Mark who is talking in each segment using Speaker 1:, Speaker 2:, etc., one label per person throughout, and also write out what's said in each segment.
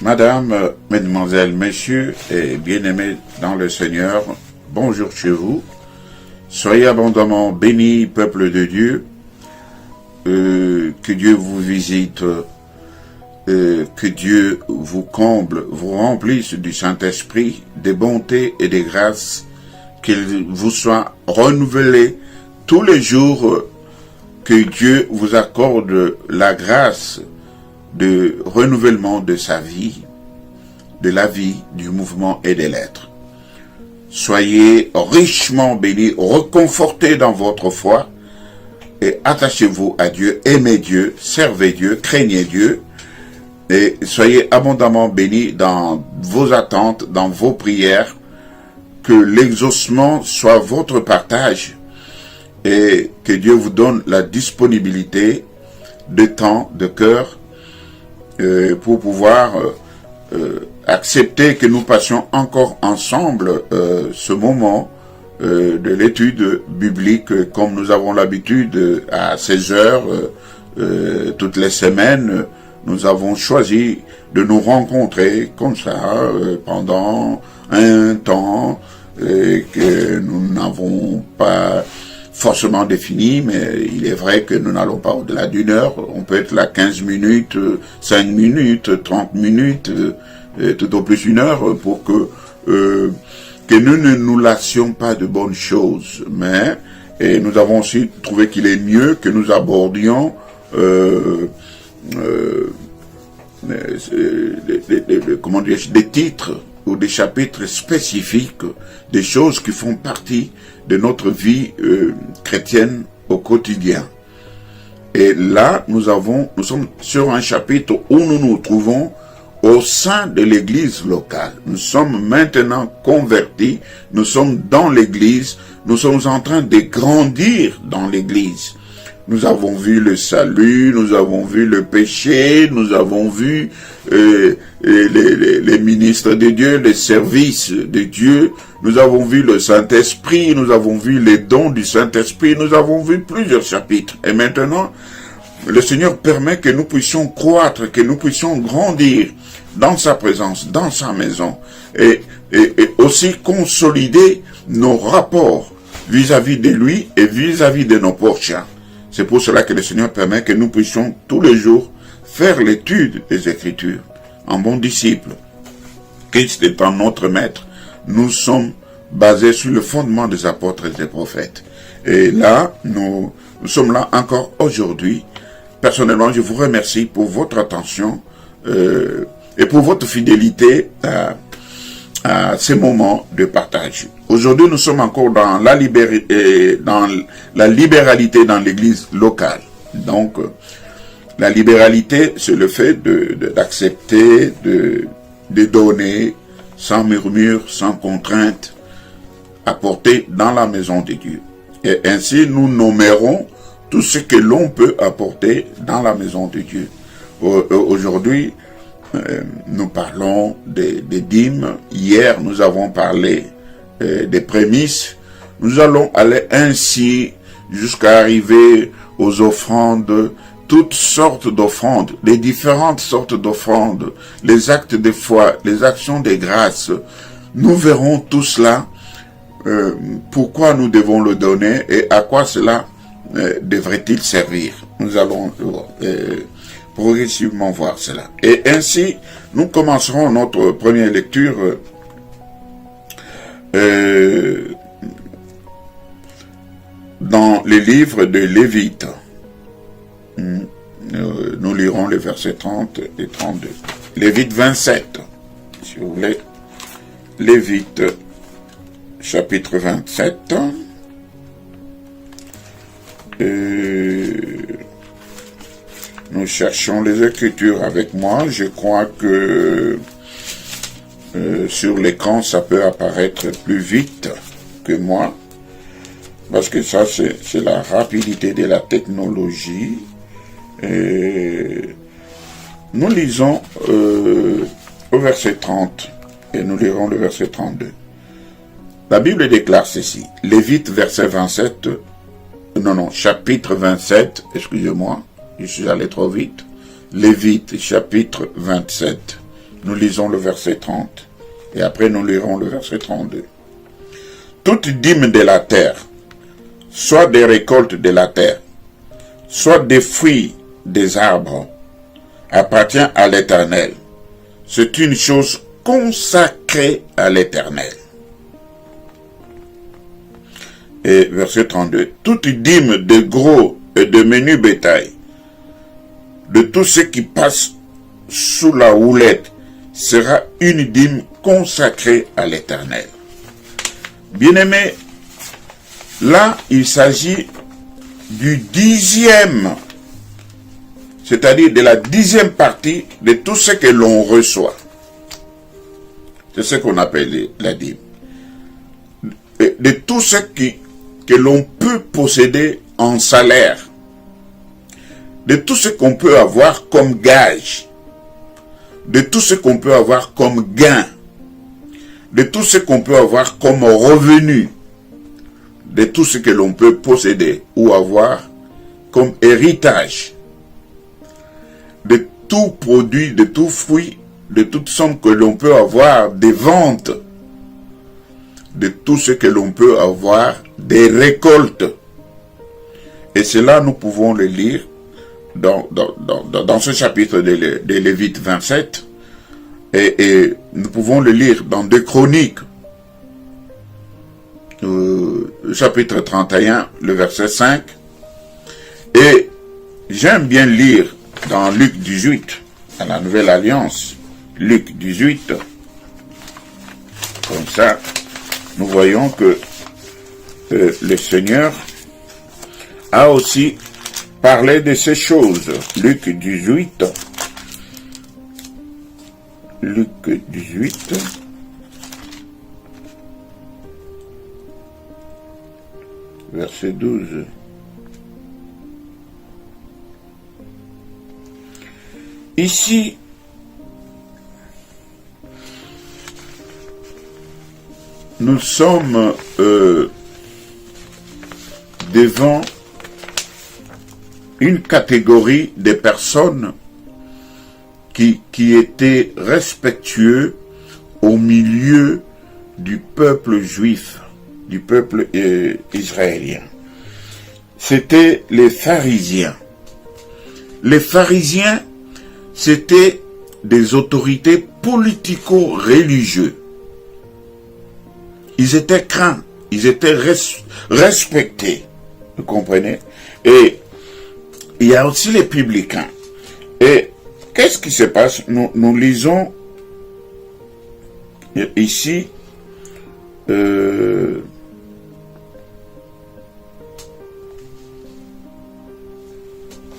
Speaker 1: Madame, mesdemoiselles, messieurs et bien-aimés dans le Seigneur, bonjour chez vous. Soyez abondamment bénis, peuple de Dieu. Que Dieu vous visite, que Dieu vous comble, vous remplisse du Saint-Esprit, des bontés et des grâces, qu'il vous soit renouvelé tous les jours, que Dieu vous accorde la grâce de renouvellement de sa vie, de la vie, du mouvement et des lettres. Soyez richement bénis, reconfortés dans votre foi et attachez-vous à Dieu, aimez Dieu, servez Dieu, craignez Dieu et soyez abondamment bénis dans vos attentes, dans vos prières, que l'exaucement soit votre partage et que Dieu vous donne la disponibilité de temps, de cœur, pour pouvoir accepter que nous passions encore ensemble ce moment de l'étude biblique comme nous avons l'habitude à 16 heures toutes les semaines. Nous avons choisi de nous rencontrer comme ça pendant un temps que nous n'avons pas forcément défini, mais il est vrai que nous n'allons pas au-delà d'une heure. On peut être là 15 minutes, 5 minutes, 30 minutes, tout au plus une heure, pour que nous ne nous lassions pas de bonnes choses. Mais et nous avons aussi trouvé qu'il est mieux que nous abordions des titres ou des chapitres spécifiques, des choses qui font partie de notre vie chrétienne au quotidien. Et là, nous sommes sur un chapitre où nous nous trouvons au sein de l'église locale. Nous sommes maintenant convertis, nous sommes dans l'église, nous sommes en train de grandir dans l'église. Nous avons vu le salut, nous avons vu le péché, nous avons vu les ministres de Dieu, les services de Dieu, nous avons vu le Saint-Esprit, nous avons vu les dons du Saint-Esprit, nous avons vu plusieurs chapitres. Et maintenant, le Seigneur permet que nous puissions croître, que nous puissions grandir dans sa présence, dans sa maison, et aussi consolider nos rapports vis-à-vis de lui et vis-à-vis de nos prochains. C'est pour cela que le Seigneur permet que nous puissions tous les jours faire l'étude des Écritures en bons disciples. Christ étant notre maître, nous sommes basés sur le fondement des apôtres et des prophètes. Et là, nous sommes là encore aujourd'hui. Personnellement, je vous remercie pour votre attention et pour votre fidélité à ces moments de partage. Aujourd'hui, nous sommes encore dans la libéralité dans l'église locale. Donc, la libéralité, c'est le fait d'accepter, de donner, sans murmure, sans contrainte, apporter dans la maison de Dieu. Et ainsi, nous nommerons tout ce que l'on peut apporter dans la maison de Dieu. Aujourd'hui, nous parlons des dîmes. Hier, nous avons parlé des prémices. Nous allons aller ainsi jusqu'à arriver aux offrandes, toutes sortes d'offrandes, les différentes sortes d'offrandes, les actes de foi, les actions de grâce. Nous verrons tout cela, pourquoi nous devons le donner et à quoi cela devrait-il servir. Nous allons progressivement voir cela. Et ainsi, nous commencerons notre première lecture dans les livres de Lévite. Nous lirons les versets 30 et 32. Lévite 27, si vous voulez. Lévite, chapitre 27. Nous cherchons les Écritures avec moi. Je crois que sur l'écran, ça peut apparaître plus vite que moi. Parce que ça, c'est la rapidité de la technologie. Nous lisons au verset 30 et nous lirons le verset 32. La Bible déclare ceci. Lévite, verset 27. Chapitre 27, excusez-moi. Je suis allé trop vite. Lévite, chapitre 27, Nous lisons le verset 30. Et après, nous lirons le verset 32. Toute dîme de la terre, soit des récoltes de la terre, soit des fruits des arbres, appartient à l'Éternel. C'est une chose consacrée à l'Éternel. Et verset 32. Toute dîme de gros et de menu bétail, de tout ce qui passe sous la houlette, sera une dîme consacrée à l'Éternel. Bien-aimés, là, il s'agit du 10e, c'est-à-dire de la 10e partie de tout ce que l'on reçoit. C'est ce qu'on appelle la dîme. De tout ce que l'on peut posséder en salaire, de tout ce qu'on peut avoir comme gage, de tout ce qu'on peut avoir comme gain, de tout ce qu'on peut avoir comme revenu, de tout ce que l'on peut posséder ou avoir comme héritage, de tout produit, de tout fruit, de toute somme que l'on peut avoir des ventes, de tout ce que l'on peut avoir des récoltes. Et cela, nous pouvons le lire dans ce chapitre de Lévites 27, et nous pouvons le lire dans 2 Chroniques, chapitre 31, le verset 5, et j'aime bien lire dans Luc 18, dans la Nouvelle Alliance, Luc 18, comme ça, nous voyons que le Seigneur a aussi parlé de ces choses. Luc 18, verset 12. Ici, nous sommes devant une catégorie de personnes qui étaient respectueux au milieu du peuple juif, du peuple israélien. C'était les pharisiens. Les pharisiens, c'était des autorités politico-religieuses. Ils étaient craints, ils étaient respectés, vous comprenez? Et il y a aussi les publicains. Et qu'est-ce qui se passe? Nous lisons ici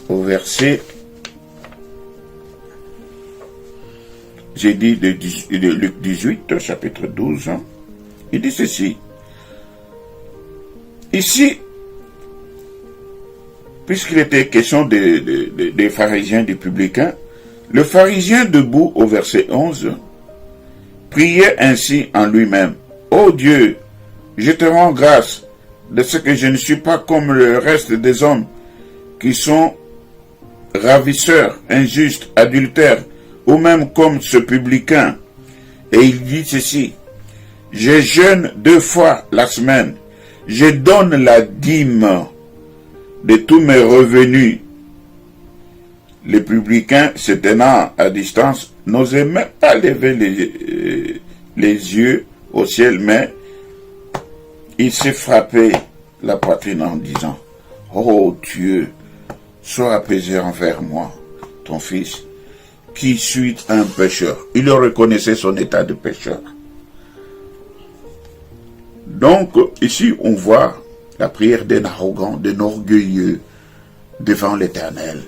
Speaker 1: au verset, j'ai dit de Luc 18, chapitre 12, il dit ceci. Ici, puisqu'il était question des pharisiens, des publicains, le pharisien debout au verset 11 priait ainsi en lui-même. Ô Dieu, je te rends grâce de ce que je ne suis pas comme le reste des hommes qui sont ravisseurs, injustes, adultères, ou même comme ce publicain. Et il dit ceci, je jeûne 2 fois la semaine, je donne la dîme de tous mes revenus. Les publicains, se tenant à distance, n'osaient même pas lever les yeux au ciel, mais il s'est frappé la poitrine en disant, ô Dieu, sois apaisé envers moi, ton fils, qui suis un pécheur. Il reconnaissait son état de pécheur. Donc, ici, on voit la prière d'un arrogant, d'un orgueilleux devant l'Éternel,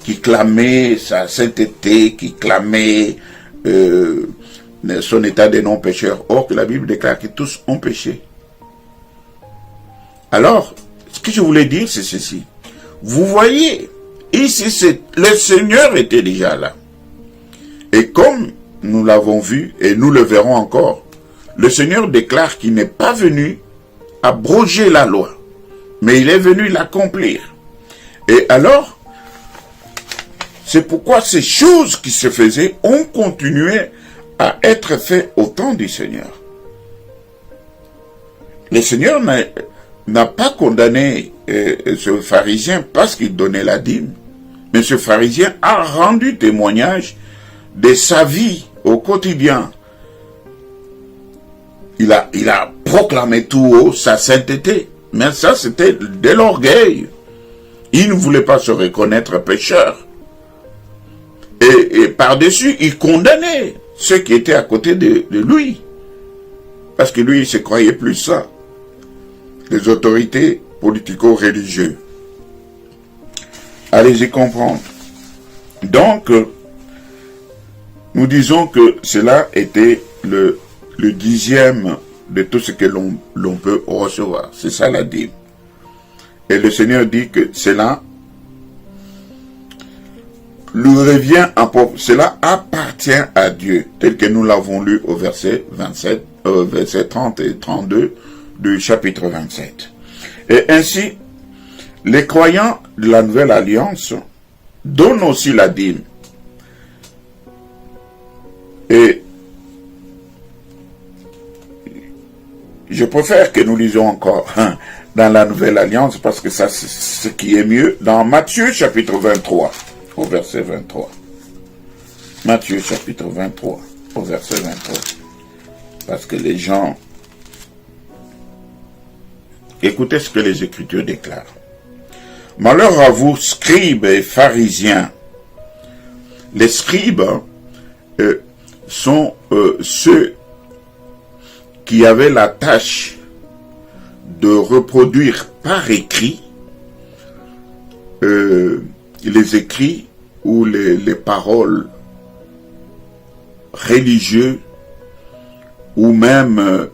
Speaker 1: qui clamait sa sainteté, qui clamait son état de non-pécheur. Or que la Bible déclare que tous ont péché. Alors, ce que je voulais dire, c'est ceci. Vous voyez, ici, le Seigneur était déjà là. Et comme nous l'avons vu, et nous le verrons encore, le Seigneur déclare qu'il n'est pas venu abroger la loi, mais il est venu l'accomplir. Et alors, C'est pourquoi ces choses qui se faisaient ont continué à être faites au temps du Seigneur. Le Seigneur n'a pas condamné ce pharisien parce qu'il donnait la dîme, mais ce pharisien a rendu témoignage de sa vie au quotidien. Il a proclamé tout haut sa sainteté, mais ça c'était de l'orgueil. Il ne voulait pas se reconnaître pécheur. Et par-dessus, il condamnait ceux qui étaient à côté de lui. Parce que lui, il se croyait plus ça. Les autorités politico-religieuses. Allez-y comprendre. Donc, nous disons que cela était le 10e de tout ce que l'on peut recevoir. C'est ça la dîme. Et le Seigneur dit que cela lui revient en propre. Cela appartient à Dieu, tel que nous l'avons lu au verset 30 et 32 du chapitre 27. Et ainsi, les croyants de la Nouvelle Alliance donnent aussi la dîme. Et je préfère que nous lisions encore dans la Nouvelle Alliance, parce que ça, c'est ce qui est mieux, dans Matthieu chapitre 23, au verset 23. Matthieu chapitre 23, au verset 23. Parce que les gens... Écoutez ce que les Écritures déclarent. Malheur à vous, scribes et pharisiens. Les scribes sont ceux qui avaient la tâche de reproduire par écrit les écrits ou les paroles religieuses ou même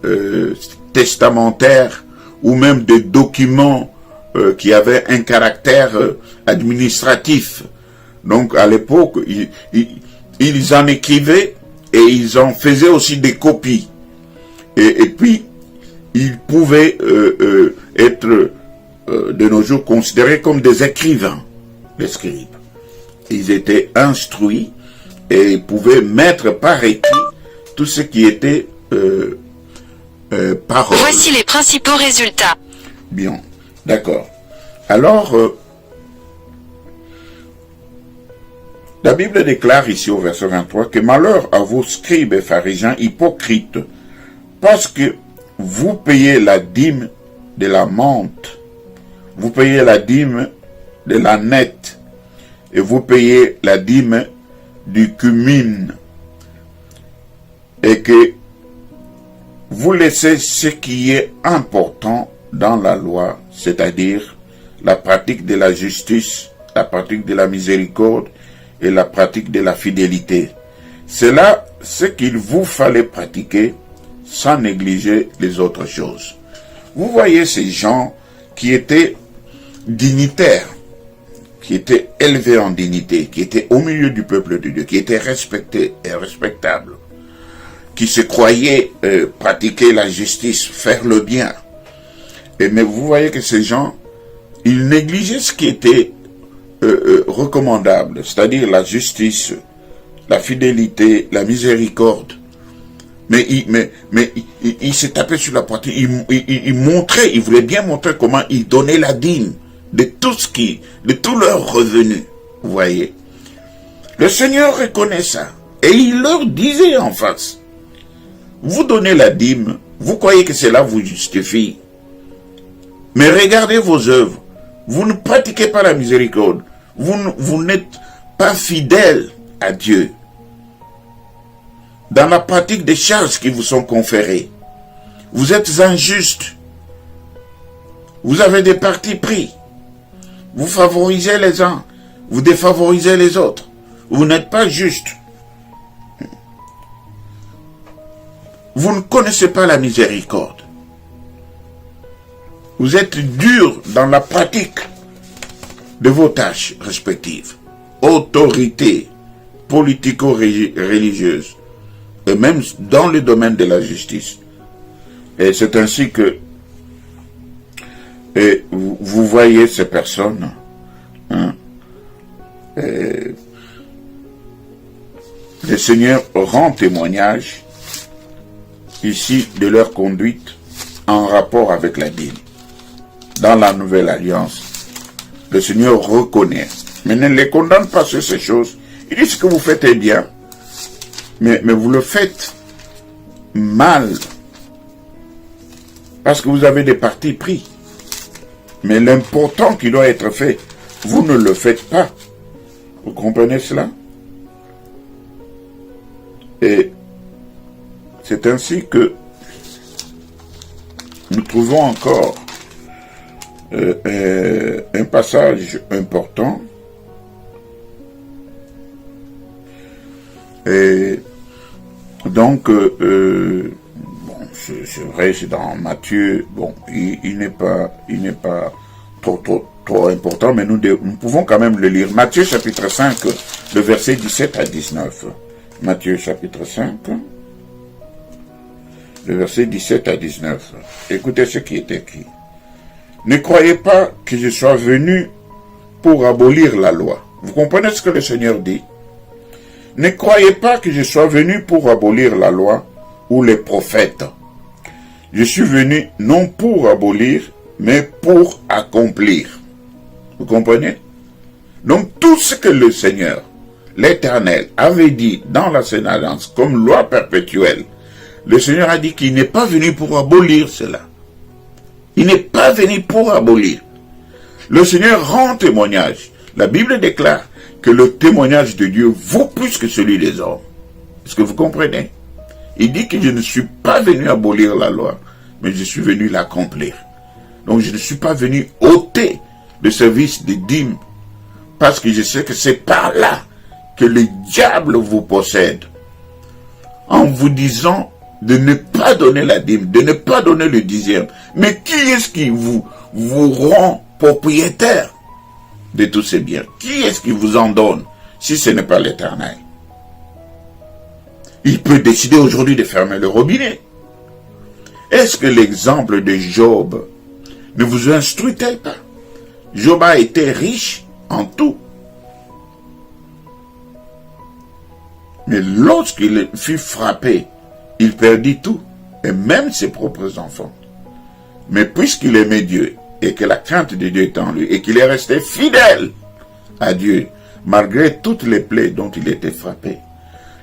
Speaker 1: testamentaires ou même des documents qui avaient un caractère administratif. Donc à l'époque, ils en écrivaient et ils en faisaient aussi des copies. Et puis, ils pouvaient être de nos jours considérés comme des écrivains, les scribes. Ils étaient instruits et pouvaient mettre par écrit tout ce qui était parole.
Speaker 2: Voici les principaux résultats.
Speaker 1: Bien, d'accord. Alors, la Bible déclare ici au verset 23 que malheur à vous, scribes et pharisiens hypocrites, parce que vous payez la dîme de la menthe, vous payez la dîme de la nette, et vous payez la dîme du cumin, et que vous laissez ce qui est important dans la loi, c'est-à-dire la pratique de la justice, la pratique de la miséricorde et la pratique de la fidélité. C'est là ce qu'il vous fallait pratiquer sans négliger les autres choses. Vous voyez ces gens qui étaient dignitaires, qui étaient élevés en dignité, qui étaient au milieu du peuple de Dieu, qui étaient respectés et respectables, qui se croyaient pratiquer la justice, faire le bien. Mais vous voyez que ces gens, ils négligeaient ce qui était recommandable, c'est-à-dire la justice, la fidélité, la miséricorde. Mais il s'est tapé sur la poitrine, il montrait, il voulait bien montrer comment il donnait la dîme de tout leur revenu. Vous voyez. Le Seigneur reconnaît ça. Et il leur disait en face, vous donnez la dîme, vous croyez que cela vous justifie. Mais regardez vos œuvres. Vous ne pratiquez pas la miséricorde. Vous n'êtes pas fidèle à Dieu. Dans la pratique des charges qui vous sont conférées, vous êtes injuste. Vous avez des partis pris. Vous favorisez les uns, vous défavorisez les autres. Vous n'êtes pas juste. Vous ne connaissez pas la miséricorde. Vous êtes dur dans la pratique de vos tâches respectives. Autorité politico-religieuse. Et même dans le domaine de la justice. Et c'est ainsi que vous voyez ces personnes le Seigneur rend témoignage ici de leur conduite en rapport avec la dîme. Dans la nouvelle alliance, le Seigneur reconnaît, mais ne les condamne pas sur ces choses. Il dit ce que vous faites est bien, mais vous le faites mal, parce que vous avez des partis pris. Mais l'important qui doit être fait, vous ne le faites pas. Vous comprenez cela? Et c'est ainsi que nous trouvons encore un passage important. Et donc, bon, c'est vrai, c'est dans Matthieu, bon, il n'est pas trop important, mais nous pouvons quand même le lire. Matthieu chapitre 5, le verset 17 à 19. Matthieu chapitre 5, le verset 17 à 19. Écoutez ce qui est écrit. Ne croyez pas que je sois venu pour abolir la loi. Vous comprenez ce que le Seigneur dit? Ne croyez pas que je sois venu pour abolir la loi ou les prophètes. Je suis venu non pour abolir, mais pour accomplir. Vous comprenez? Donc tout ce que le Seigneur, l'Éternel, avait dit dans la Sainte Alliance comme loi perpétuelle, le Seigneur a dit qu'il n'est pas venu pour abolir cela. Il n'est pas venu pour abolir. Le Seigneur rend témoignage. La Bible déclare que le témoignage de Dieu vaut plus que celui des hommes. Est-ce que vous comprenez? Il dit que je ne suis pas venu abolir la loi, mais je suis venu l'accomplir. Donc je ne suis pas venu ôter le service des dîmes, parce que je sais que c'est par là que le diable vous possède, en vous disant de ne pas donner la dîme, de ne pas donner le dixième. Mais qui est-ce qui vous rend propriétaire de tous ces biens? Qui est-ce qui vous en donne, si ce n'est pas l'Éternel? Il peut décider aujourd'hui de fermer le robinet. Est-ce que l'exemple de Job ne vous instruit-elle pas? Job a été riche en tout. Mais lorsqu'il fut frappé, il perdit tout, et même ses propres enfants. Mais puisqu'il aimait Dieu, et que la crainte de Dieu est en lui, et qu'il est resté fidèle à Dieu, malgré toutes les plaies dont il était frappé,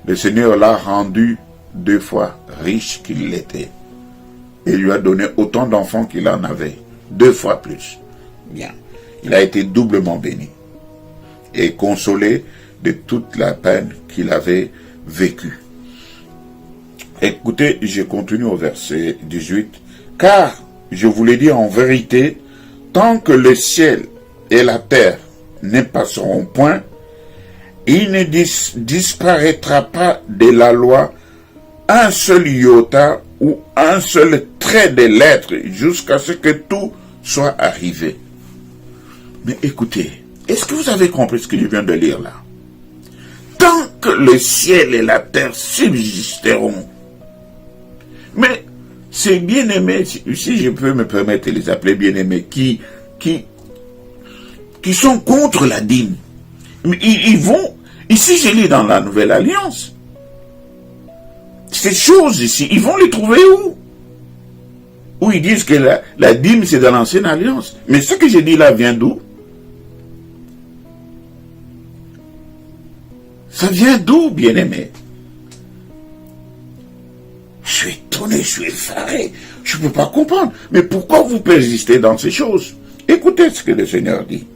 Speaker 1: le Seigneur l'a rendu 2 fois riche qu'il l'était, et lui a donné autant d'enfants qu'il en avait, 2 fois plus. Bien, il a été doublement béni, et consolé de toute la peine qu'il avait vécue. Écoutez, je continue au verset 18. « Car, je vous l'ai dit en vérité, tant que le ciel et la terre ne passeront point, il ne disparaîtra pas de la loi un seul iota ou un seul trait des lettres jusqu'à ce que tout soit arrivé. » Mais écoutez, est-ce que vous avez compris ce que je viens de lire là? Tant que le ciel et la terre subsisteront. Mais ces bien-aimés, si je peux me permettre de les appeler bien-aimés, qui sont contre la dîme, ils vont, ici je lis dans la Nouvelle Alliance, ces choses ici, ils vont les trouver où? Où ils disent que la dîme c'est dans l'Ancienne Alliance. Mais ce que je dis là vient d'où? Ça vient d'où, bien-aimé? Je suis étonné, je suis effaré. Je ne peux pas comprendre. Mais pourquoi vous persistez dans ces choses? Écoutez ce que le Seigneur dit.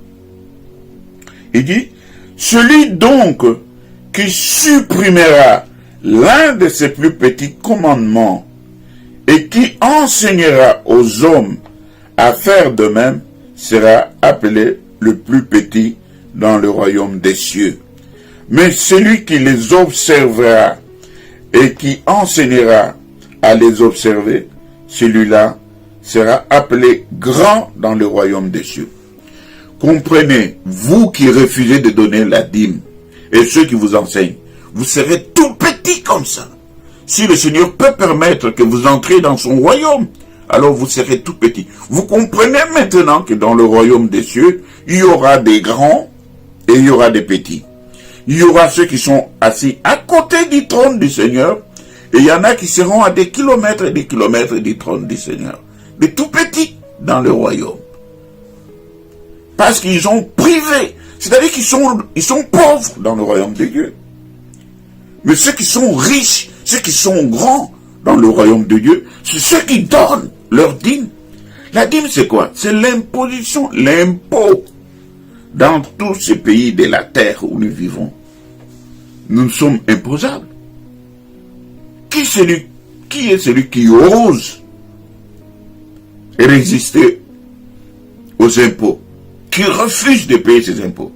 Speaker 1: Il dit, celui donc qui supprimera l'un de ses plus petits commandements et qui enseignera aux hommes à faire de même sera appelé le plus petit dans le royaume des cieux. Mais celui qui les observera et qui enseignera à les observer, celui-là sera appelé grand dans le royaume des cieux. Comprenez, vous qui refusez de donner la dîme, et ceux qui vous enseignent, vous serez tout petit comme ça. Si le Seigneur peut permettre que vous entriez dans son royaume, alors vous serez tout petit. Vous comprenez maintenant que dans le royaume des cieux, il y aura des grands et il y aura des petits. Il y aura ceux qui sont assis à côté du trône du Seigneur, et il y en a qui seront à des kilomètres et des kilomètres du trône du Seigneur. Des tout petits dans le royaume. Parce qu'ils ont privé. C'est-à-dire qu'ils sont pauvres dans le royaume de Dieu. Mais ceux qui sont riches, ceux qui sont grands dans le royaume de Dieu, c'est ceux qui donnent leur dîme. La dîme, c'est quoi? C'est l'imposition, l'impôt. Dans tous ces pays de la terre où nous vivons, nous sommes imposables. Qui est celui qui ose résister aux impôts, qui refuse de payer ses impôts?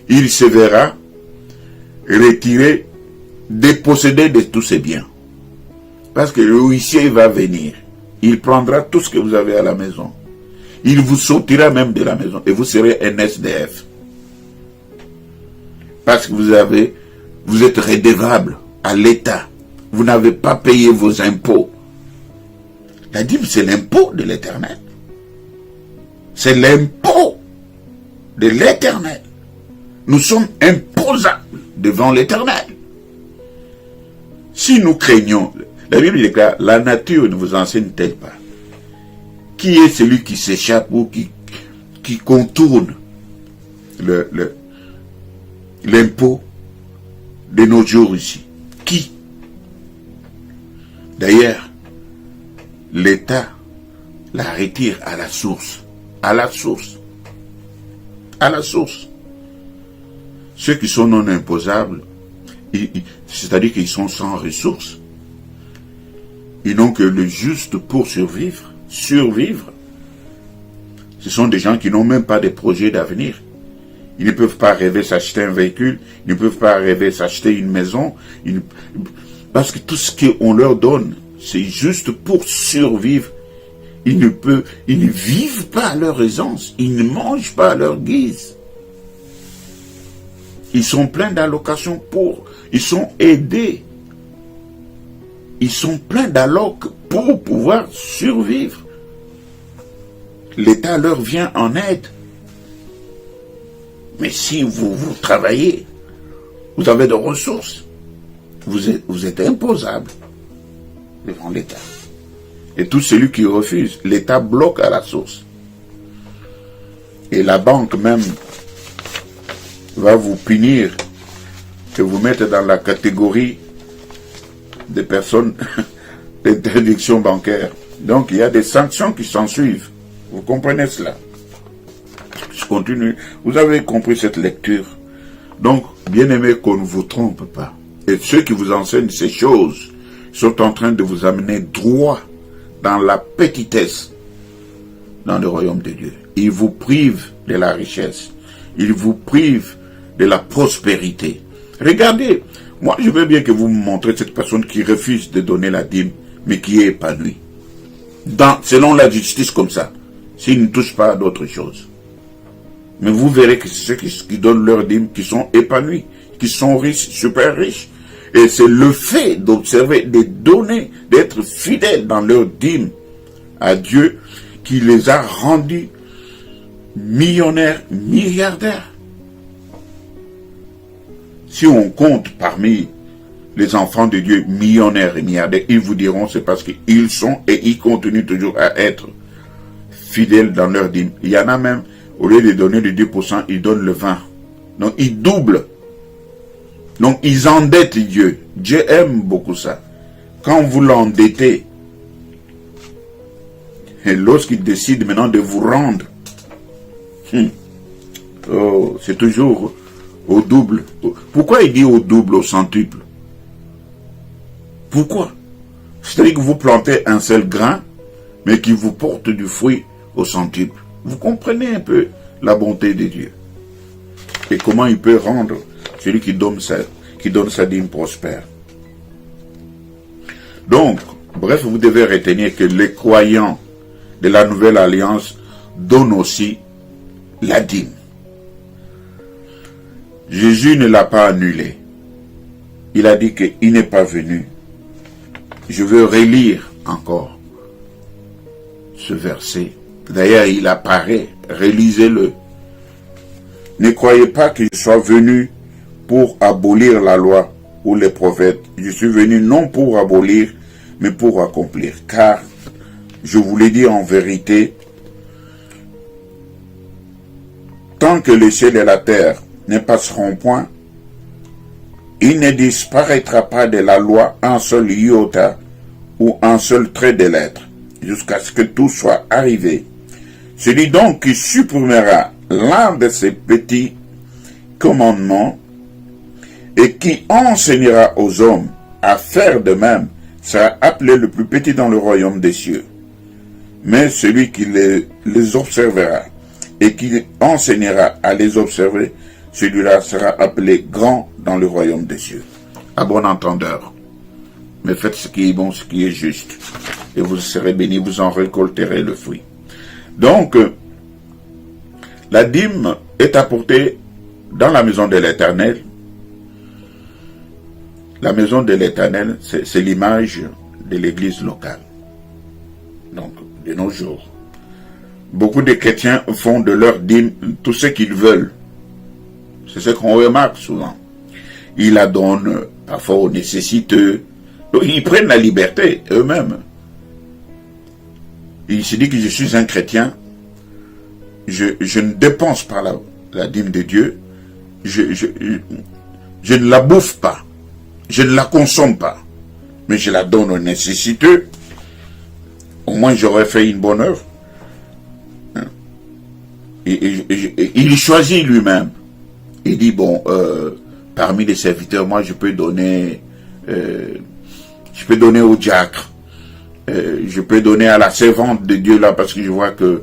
Speaker 1: Il se verra retiré, dépossédé de tous ses biens. Parce que le huissier va venir. Il prendra tout ce que vous avez à la maison. Il vous sortira même de la maison et vous serez un SDF. Parce que vous êtes redevable à l'État. Vous n'avez pas payé vos impôts. La dîme, c'est l'impôt de l'Éternel. C'est l'impôt de l'Éternel. Nous sommes imposables devant l'Éternel. Si nous craignons, la Bible déclare, la nature ne vous enseigne-t-elle pas? Qui est celui qui s'échappe ou qui contourne l'impôt de nos jours ici? Qui? D'ailleurs, l'État la retire à la source. À la source. À la source. Ceux qui sont non imposables, c'est-à-dire qu'ils sont sans ressources, ils n'ont que le juste pour survivre. Survivre. Ce sont des gens qui n'ont même pas de projet d'avenir. Ils ne peuvent pas rêver s'acheter un véhicule, ils ne peuvent pas rêver s'acheter une maison, parce que tout ce qu'on leur donne, c'est juste pour survivre. Ils ne vivent pas à leur aisance, ils ne mangent pas à leur guise. Ils sont pleins d'allocations ils sont aidés. Ils sont pleins d'allocs pour pouvoir survivre. L'État leur vient en aide. Mais si vous travaillez, vous avez de ressources, vous êtes imposable devant l'État. Et tout celui qui refuse, l'État bloque à la source. Et la banque même va vous punir et vous mettre dans la catégorie des personnes d'interdiction bancaire. Donc il y a des sanctions qui s'en suivent. Vous comprenez cela? Je continue. Vous avez compris cette lecture. Donc, bien aimé, qu'on ne vous trompe pas. Et ceux qui vous enseignent ces choses sont en train de vous amener droit dans la petitesse dans le royaume de Dieu. Ils vous privent de la richesse. Ils vous privent de la prospérité. Regardez, moi je veux bien que vous me montrez cette personne qui refuse de donner la dîme, mais qui est épanouie. Selon la justice comme ça, s'ils ne touchent pas à d'autres choses. Mais vous verrez que c'est ceux qui donnent leur dîme, qui sont épanouis, qui sont riches, super riches. Et c'est le fait d'observer, de donner, d'être fidèles dans leur dîme à Dieu, qui les a rendus millionnaires, milliardaires. Si on compte parmi les enfants de Dieu millionnaires et milliardaires, ils vous diront c'est parce qu'ils sont et ils continuent toujours à être fidèles dans leur dîme. Il y en a même, au lieu de donner le 10%, ils donnent le 20%. Donc ils doublent. Donc ils endettent Dieu. Dieu aime beaucoup ça. Quand vous l'endettez, et lorsqu'il décide maintenant de vous rendre, c'est toujours au double. Pourquoi il dit au double, au centuple? Pourquoi? C'est-à-dire que vous plantez un seul grain, mais qui vous porte du fruit au centuple. Vous comprenez un peu la bonté de Dieu. Et comment il peut rendre celui qui donne sa dîme prospère. Donc, bref, vous devez retenir que les croyants de la nouvelle alliance donnent aussi la dîme. Jésus ne l'a pas annulé. Il a dit qu'il n'est pas venu. Je veux relire encore ce verset. D'ailleurs, il apparaît. Relisez-le. Ne croyez pas qu'il soit venu pour abolir la loi ou les prophètes. Je suis venu non pour abolir, mais pour accomplir. Car, je vous l'ai dit en vérité, tant que le ciel et la terre ne passeront point, il ne disparaîtra pas de la loi un seul iota ou un seul trait de lettre, jusqu'à ce que tout soit arrivé. Celui donc qui supprimera l'un de ces petits commandements et qui enseignera aux hommes à faire de même sera appelé le plus petit dans le royaume des cieux. Mais celui qui les observera et qui enseignera à les observer, celui-là sera appelé grand dans le royaume des cieux. À bon entendeur, mais faites ce qui est bon, ce qui est juste, et vous serez bénis, vous en récolterez le fruit. Donc, la dîme est apportée dans la maison de l'Éternel. La maison de l'Éternel, c'est l'image de l'église locale. Donc, de nos jours, beaucoup de chrétiens font de leur dîme tout ce qu'ils veulent. C'est ce qu'on remarque souvent. Ils la donnent parfois aux nécessiteux. Donc, ils prennent la liberté eux-mêmes. Il se dit que je suis un chrétien. Je ne dépense pas la dîme de Dieu. Je ne la bouffe pas. Je ne la consomme pas. Mais je la donne aux nécessiteux. Au moins j'aurais fait une bonne œuvre. Et il choisit lui-même. Il dit, bon, parmi les serviteurs, moi je peux donner au diacre. Je peux donner à la servante de Dieu là, parce que je vois que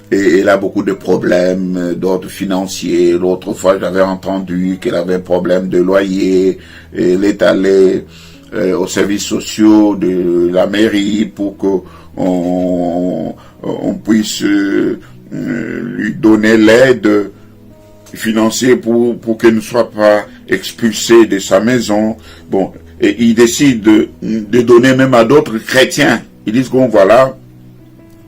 Speaker 1: elle a beaucoup de problèmes d'ordre financier. L'autre fois, j'avais entendu qu'elle avait un problème de loyer. Elle est allée aux services sociaux de la mairie pour qu'on puisse lui donner l'aide financière pour qu'elle ne soit pas expulsée de sa maison. Bon, et il décide de donner même à d'autres chrétiens. Ils disent bon voilà,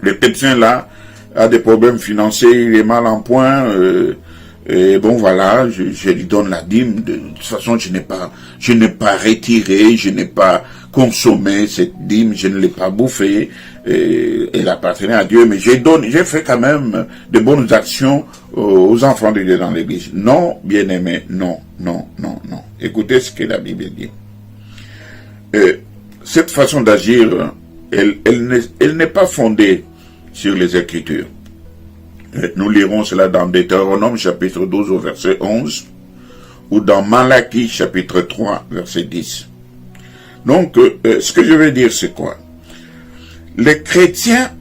Speaker 1: le chrétien là a des problèmes financiers, il est mal en point, et bon voilà, je lui donne la dîme. De toute façon, je n'ai pas retiré, je n'ai pas consommé cette dîme, je ne l'ai pas bouffée, elle appartenait à Dieu, mais j'ai fait quand même de bonnes actions aux enfants de Dieu dans l'église. Non, bien-aimé, non. Écoutez ce que la Bible dit. Cette façon d'agir, elle n'est pas fondée sur les Écritures. Nous lirons cela dans Deutéronome chapitre 12 au verset 11 ou dans Malachie chapitre 3 verset 10. Donc, ce que je veux dire, c'est quoi? Les chrétiens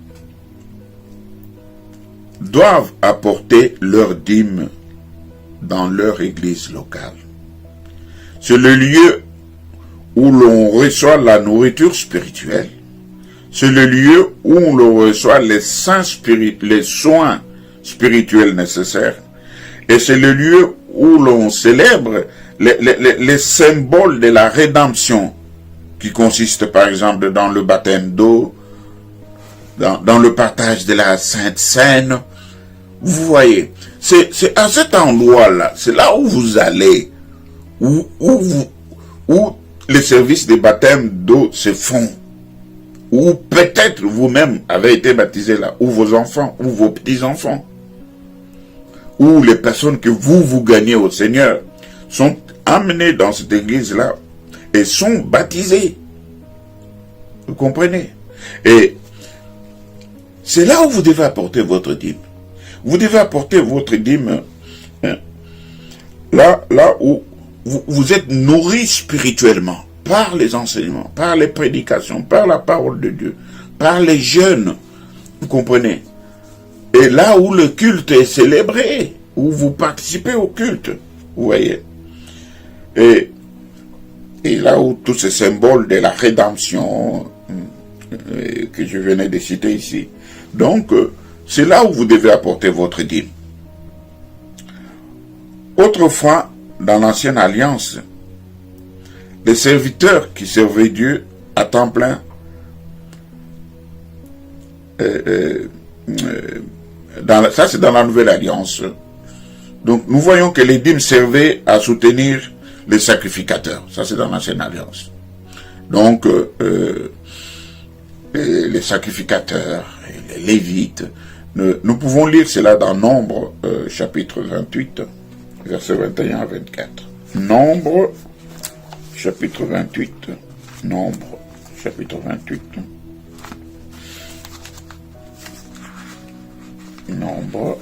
Speaker 1: doivent apporter leur dîme dans leur église locale. C'est le lieu où l'on reçoit la nourriture spirituelle. C'est le lieu où l'on reçoit les soins spirituels nécessaires. Et c'est le lieu où l'on célèbre les symboles de la rédemption, qui consiste par exemple dans le baptême d'eau, dans le partage de la Sainte Seine. Vous voyez, c'est à cet endroit-là, c'est là où vous allez, où les services de baptême d'eau se font, ou peut-être vous-même avez été baptisé là, ou vos enfants, ou vos petits-enfants, ou les personnes que vous gagnez au Seigneur sont amenées dans cette église-là et sont baptisées. Vous comprenez? Et c'est là où vous devez apporter votre dîme. Vous devez apporter votre dîme là où vous êtes nourri spirituellement par les enseignements, par les prédications, par la parole de Dieu, par les jeûnes. Vous comprenez? Et là où le culte est célébré, où vous participez au culte, vous voyez. Et là où tous ces symboles de la rédemption que je venais de citer ici. Donc, c'est là où vous devez apporter votre dîme. Autrefois, dans l'ancienne alliance, les serviteurs qui servaient Dieu à temps plein, ça c'est dans la nouvelle alliance. Donc nous voyons que les dîmes servaient à soutenir les sacrificateurs. Ça c'est dans l'Ancienne Alliance. Donc les sacrificateurs, les Lévites, nous pouvons lire cela dans Nombre chapitre 28, versets 21 à 24. Nombre chapitre 28. Nombre chapitre 28. Nombre.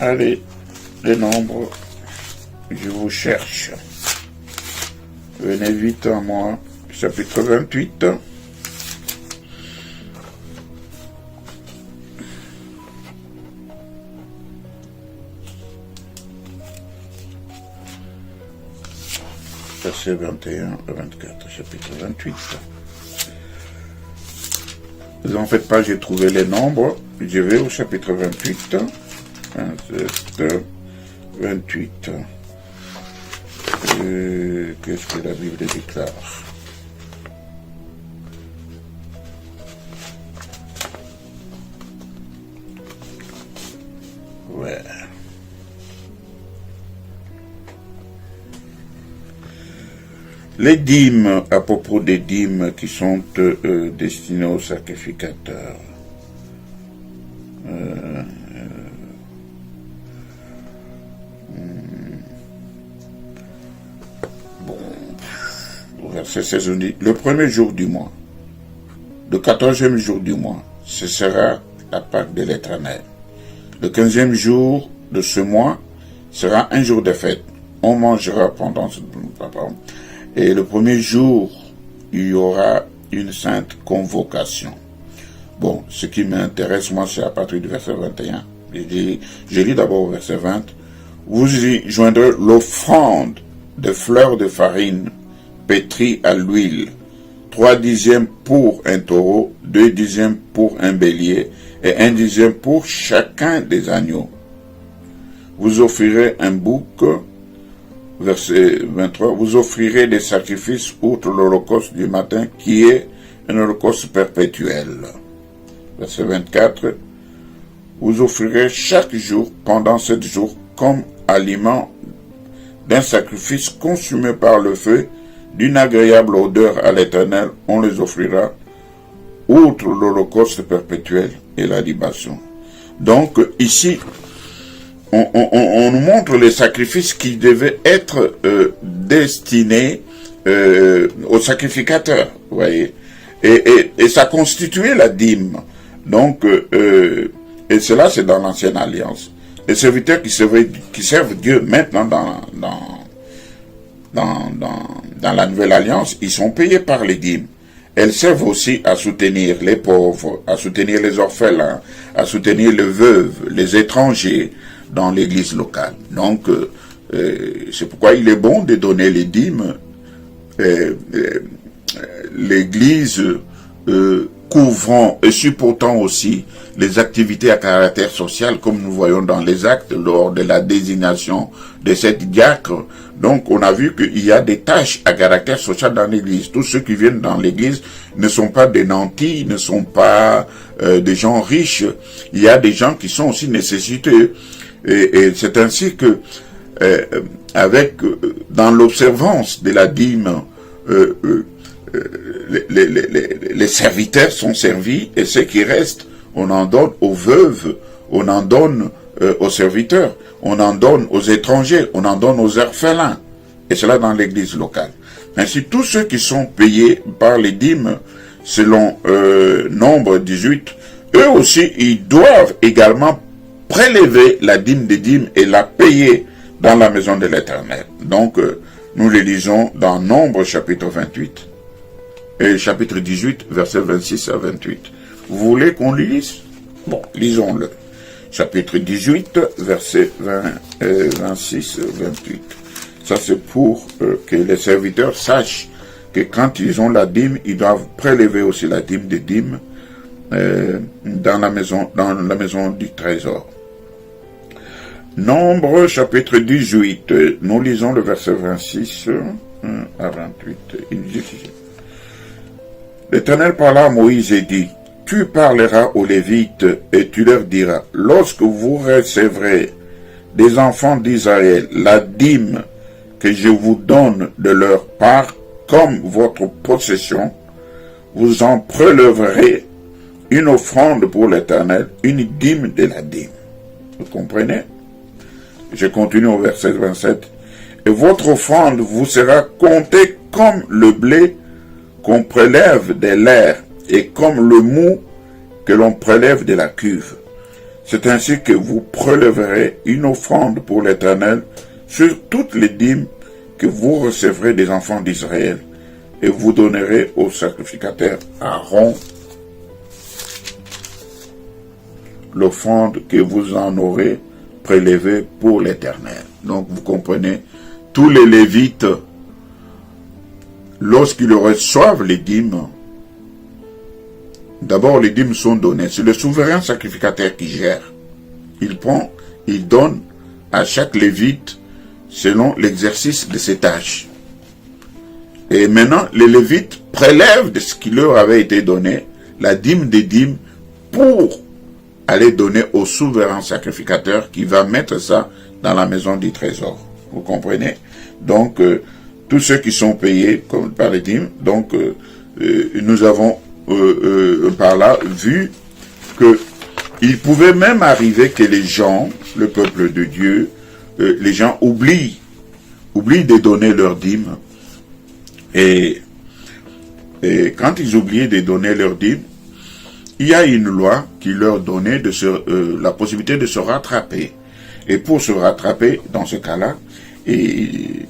Speaker 1: Allez, les nombres, je vous cherche. Venez vite à moi, chapitre 28. Verset 21 à 24, chapitre 28. Ne vous en faites pas, j'ai trouvé les nombres. Je vais au chapitre 28. 27, 28. Qu'est-ce que la Bible déclare? Ouais. Les dîmes, à propos des dîmes qui sont destinées aux sacrificateurs. Verset 16, on dit, le premier jour du mois, le 14e jour du mois, ce sera la Pâque de l'Éternel. Le 15e jour de ce mois sera un jour de fête. On mangera pendant ce moment. Et le premier jour, il y aura une sainte convocation. Bon, ce qui m'intéresse, moi, c'est à partir du verset 21. Je lis d'abord au verset 20. Vous y joindrez l'offrande de fleurs de farine pétrie à l'huile, 3 dixièmes pour un taureau, 2 dixièmes pour un bélier, et 1 dixième pour chacun des agneaux. Vous offrirez un bouc, verset 23, vous offrirez des sacrifices outre l'holocauste du matin, qui est un holocauste perpétuel. Verset 24, vous offrirez chaque jour, pendant 7 jours, comme aliment d'un sacrifice consumé par le feu, d'une agréable odeur à l'Éternel, on les offrira, outre l'holocauste perpétuel et la libation. Donc, ici, on nous montre les sacrifices qui devaient être destinés aux sacrificateurs, vous voyez. Et ça constituait la dîme. Donc, et cela, c'est dans l'Ancienne Alliance. Les serviteurs qui servent Dieu maintenant dans la Nouvelle Alliance, ils sont payés par les dîmes. Elles servent aussi à soutenir les pauvres, à soutenir les orphelins, à soutenir les veuves, les étrangers dans l'église locale. Donc, c'est pourquoi il est bon de donner les dîmes. L'église couvrant et supportant aussi les activités à caractère social, comme nous voyons dans les actes lors de la désignation de cette diacre. Donc, on a vu qu'il y a des tâches à caractère social dans l'église. Tous ceux qui viennent dans l'église ne sont pas des nantis, ne sont pas des gens riches. Il y a des gens qui sont aussi nécessiteux. Et c'est ainsi que, dans l'observance de la dîme, les serviteurs sont servis, et ce qui reste, on en donne aux veuves, on en donne aux serviteurs, on en donne aux étrangers, on en donne aux orphelins, et cela dans l'église locale. Ainsi, tous ceux qui sont payés par les dîmes, selon Nombre 18, eux aussi, ils doivent également prélever la dîme des dîmes et la payer dans la maison de l'Éternel. Donc, nous les lisons dans Nombre chapitre 28 et chapitre 18, versets 26 à 28. Vous voulez qu'on lise? Bon, lisons-le. Chapitre 18, versets 26 28. Ça, c'est pour que les serviteurs sachent que quand ils ont la dîme, ils doivent prélever aussi la dîme des dîmes dans la maison du trésor. Nombre chapitre 18, nous lisons le verset 26 à 28. Il dit ceci. L'Éternel parla à Moïse et dit, tu parleras aux Lévites et tu leur diras, lorsque vous recevrez des enfants d'Israël la dîme que je vous donne de leur part comme votre possession, vous en prélèverez une offrande pour l'Éternel, une dîme de la dîme. Vous comprenez? Je continue au verset 27. Et votre offrande vous sera comptée comme le blé qu'on prélève de l'air et comme le mou que l'on prélève de la cuve. C'est ainsi que vous prélèverez une offrande pour l'Éternel sur toutes les dîmes que vous recevrez des enfants d'Israël, et vous donnerez au sacrificateur Aaron l'offrande que vous en aurez prélevée pour l'Éternel. Donc vous comprenez, tous les Lévites, lorsqu'ils reçoivent les dîmes, d'abord les dîmes sont données. C'est le souverain sacrificateur qui gère. Il prend, il donne à chaque Lévite selon l'exercice de ses tâches. Et maintenant, les Lévites prélèvent de ce qui leur avait été donné, la dîme des dîmes, pour aller donner au souverain sacrificateur qui va mettre ça dans la maison du trésor. Vous comprenez? Donc, tous ceux qui sont payés comme par les dîmes, donc nous avons par là vu que il pouvait même arriver que les gens, le peuple de Dieu, les gens oublient de donner leurs dîmes. Et quand ils oubliaient de donner leurs dîmes, il y a une loi qui leur donnait la possibilité de se rattraper. Et pour se rattraper, dans ce cas-là, et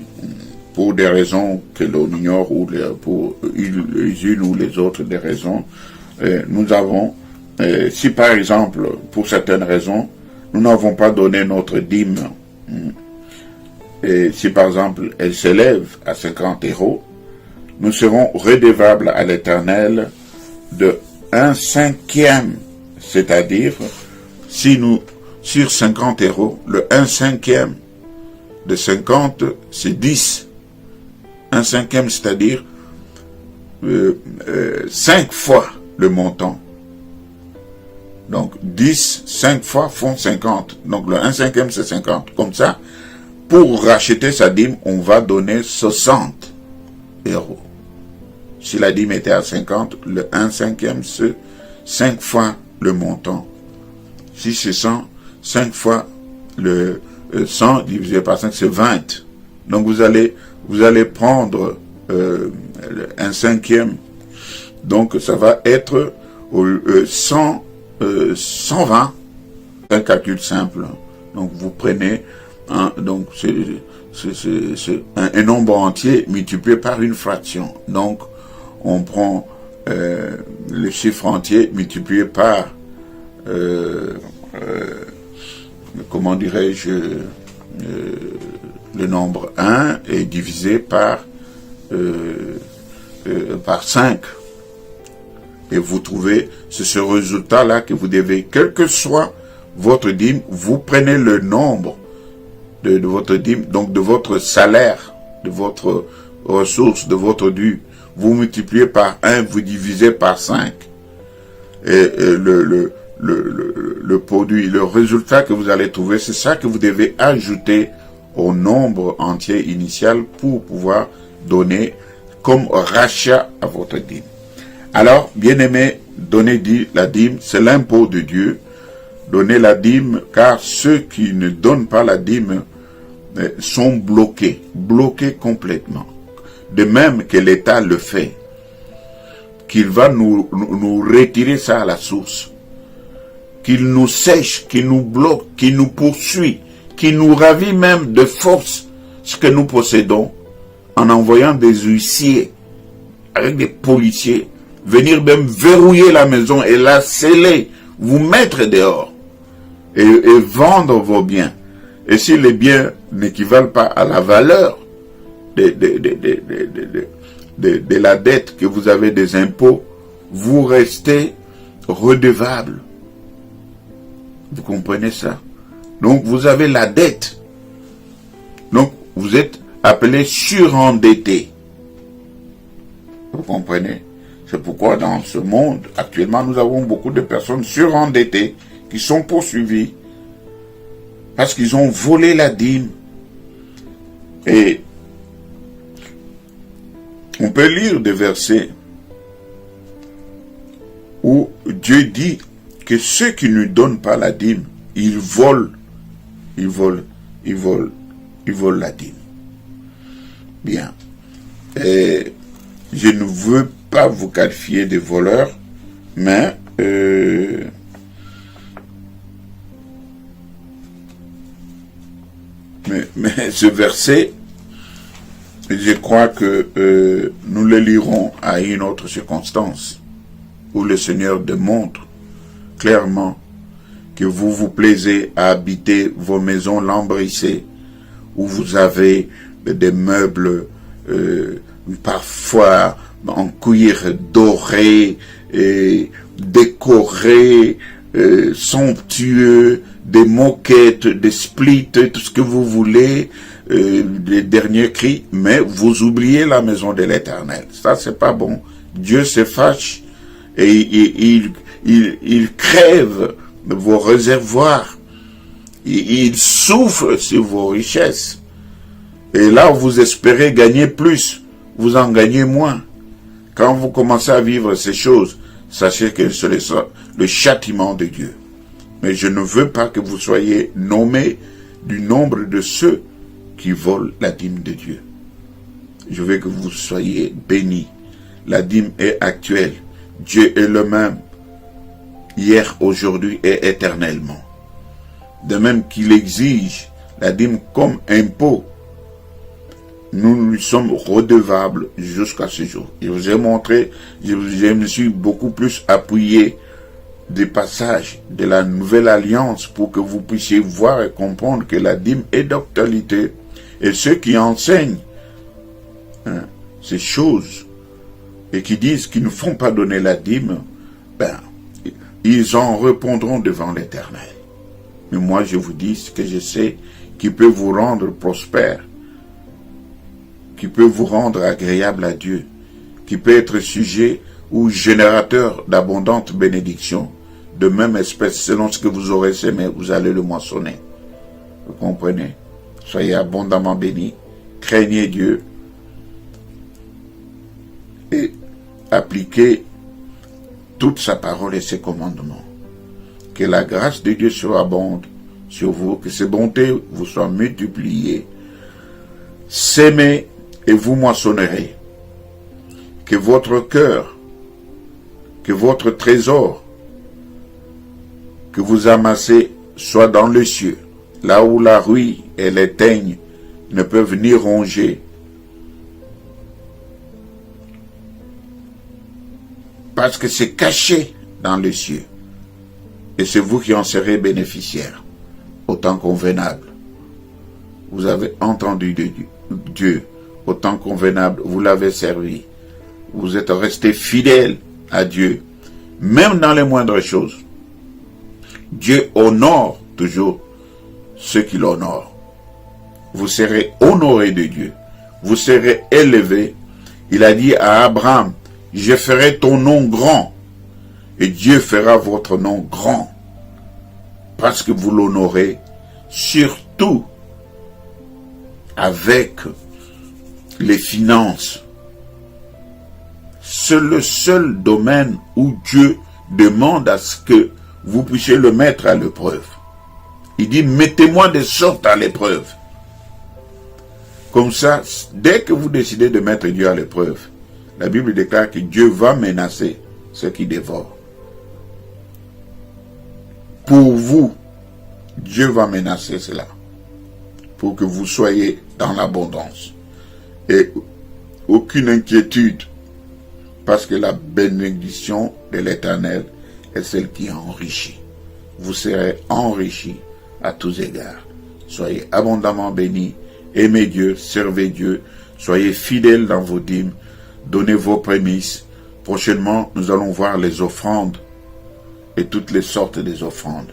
Speaker 1: pour des raisons que l'on ignore, ou pour les unes ou les autres des raisons, nous avons, si par exemple, pour certaines raisons, nous n'avons pas donné notre dîme, et si par exemple elle s'élève à 50 €, nous serons redevables à l'Éternel de 1/5, c'est-à-dire, si nous, sur 50 €, le 1/5 de 50, c'est 10. 1/5, c'est-à-dire 5 fois le montant. Donc 10, 5 fois font 50. Donc le 1/5, c'est 50. Comme ça, pour racheter sa dîme, on va donner 60 €. Si la dîme était à 50, le 1/5, c'est 5 fois le montant. Si c'est 100, 5 fois le 100 divisé par 5, c'est 20. Donc vous allez prendre 1/5. Donc ça va être 120. C'est un calcul simple. Donc vous prenez donc c'est un nombre entier multiplié par une fraction. Donc on prend le chiffre entier multiplié par comment dirais-je, le nombre 1 est divisé par 5. Et vous trouvez, c'est ce résultat-là que vous devez, quel que soit votre dîme, vous prenez le nombre de votre dîme, donc de votre salaire, de votre ressource, de votre dû, vous multipliez par 1, vous divisez par 5. Et le produit, le résultat que vous allez trouver, c'est ça que vous devez ajouter au nombre entier initial pour pouvoir donner comme rachat à votre dîme. Alors, bien-aimé, donner la dîme, c'est l'impôt de Dieu. Donnez la dîme, car ceux qui ne donnent pas la dîme sont bloqués complètement. De même que l'État le fait, qu'il va nous retirer ça à la source, qu'il nous sèche, qu'il nous bloque, qu'il nous poursuit, qu'il nous ravit même de force ce que nous possédons, en envoyant des huissiers avec des policiers, venir même verrouiller la maison et la sceller, vous mettre dehors et vendre vos biens. Et si les biens n'équivalent pas à la valeur de la dette que vous avez des impôts, vous restez redevable. Vous comprenez ça? Donc vous avez la dette. Donc vous êtes appelé surendetté. Vous comprenez? C'est pourquoi dans ce monde, actuellement, nous avons beaucoup de personnes surendettées qui sont poursuivies parce qu'ils ont volé la dîme. Et on peut lire des versets où Dieu dit que ceux qui ne donnent pas la dîme, ils volent la dîme. Bien. Et je ne veux pas vous qualifier de voleurs, mais ce verset, je crois que nous le lirons à une autre circonstance, où le Seigneur démontre clairement que vous vous plaisez à habiter vos maisons lambrissées, où vous avez des meubles parfois en cuir doré, décorés, somptueux, des moquettes, des splits, tout ce que vous voulez, les derniers cris, mais vous oubliez la maison de l'Éternel. Ça, c'est pas bon. Dieu se fâche et il crève vos réservoirs. Il souffre sur vos richesses. Et là, vous espérez gagner plus, vous en gagnez moins. Quand vous commencez à vivre ces choses, sachez que c'est le châtiment de Dieu. Mais je ne veux pas que vous soyez nommés du nombre de ceux qui volent la dîme de Dieu. Je veux que vous soyez bénis. La dîme est actuelle. Dieu est le même, hier, aujourd'hui et éternellement. De même qu'il exige la dîme comme impôt, nous lui sommes redevables jusqu'à ce jour. Je vous ai montré, je me suis beaucoup plus appuyé des passages de la Nouvelle Alliance pour que vous puissiez voir et comprendre que la dîme est d'actualité. Et ceux qui enseignent ces choses et qui disent qu'ils ne font pas donner la dîme, ils en répondront devant l'Éternel. Mais moi, je vous dis ce que je sais qui peut vous rendre prospère, qui peut vous rendre agréable à Dieu, qui peut être sujet ou générateur d'abondantes bénédictions, de même espèce, selon ce que vous aurez semé, vous allez le moissonner. Vous comprenez? Soyez abondamment bénis, craignez Dieu et appliquez toute sa parole et ses commandements. Que la grâce de Dieu surabonde sur vous, que ses bontés vous soient multipliées. Sémez et vous moissonnerez. Que votre cœur, que votre trésor, que vous amassez soit dans les cieux, là où la rouille et les teignes ne peuvent ni ronger, parce que c'est caché dans les cieux, et c'est vous qui en serez bénéficiaires, au temps convenable. Vous avez entendu de Dieu, au temps convenable, vous l'avez servi. Vous êtes resté fidèle à Dieu, même dans les moindres choses. Dieu honore toujours ceux qui l'honorent. Vous serez honoré de Dieu. Vous serez élevé. Il a dit à Abraham, je ferai ton nom grand. Et Dieu fera votre nom grand. Parce que vous l'honorez, surtout avec les finances. C'est le seul domaine où Dieu demande à ce que vous puissiez le mettre à l'épreuve. Il dit, mettez-moi de sorte à l'épreuve. Comme ça, dès que vous décidez de mettre Dieu à l'épreuve, la Bible déclare que Dieu va menacer ceux qui dévorent. Pour vous, Dieu va menacer cela. Pour que vous soyez dans l'abondance. Et aucune inquiétude. Parce que la bénédiction de l'Éternel est celle qui enrichit. Vous serez enrichis à tous égards. Soyez abondamment bénis. Aimez Dieu, servez Dieu. Soyez fidèles dans vos dîmes. Donnez vos prémices. Prochainement, nous allons voir les offrandes et toutes les sortes des offrandes.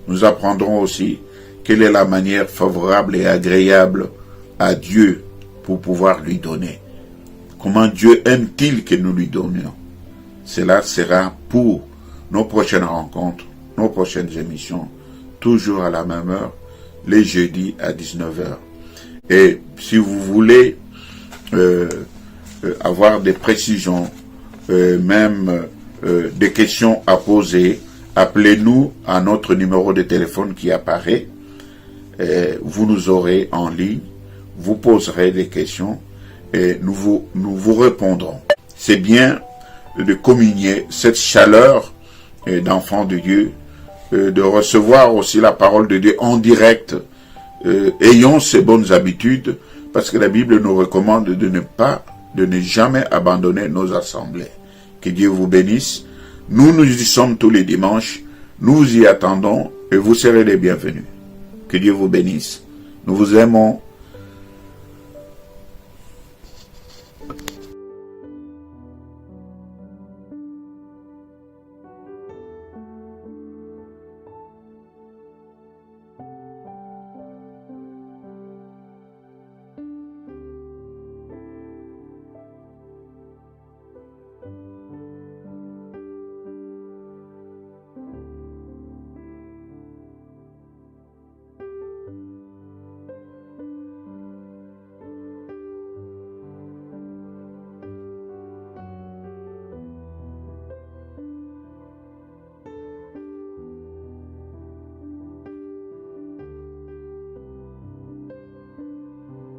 Speaker 1: Nous apprendrons aussi quelle est la manière favorable et agréable à Dieu pour pouvoir lui donner. Comment Dieu aime-t-il que nous lui donnions? Cela sera pour nos prochaines rencontres, nos prochaines émissions, toujours à la même heure, les jeudis à 19h. Et si vous voulez avoir des précisions, même des questions à poser, appelez-nous à notre numéro de téléphone qui apparaît. Vous nous aurez en ligne, vous poserez des questions et nous vous répondrons. C'est bien de communier cette chaleur d'enfant de Dieu, de recevoir aussi la parole de Dieu en direct. Ayons ces bonnes habitudes, parce que la Bible nous recommande de ne jamais abandonner nos assemblées. Que Dieu vous bénisse. Nous y sommes tous les dimanches. Nous y attendons et vous serez les bienvenus. Que Dieu vous bénisse. Nous vous aimons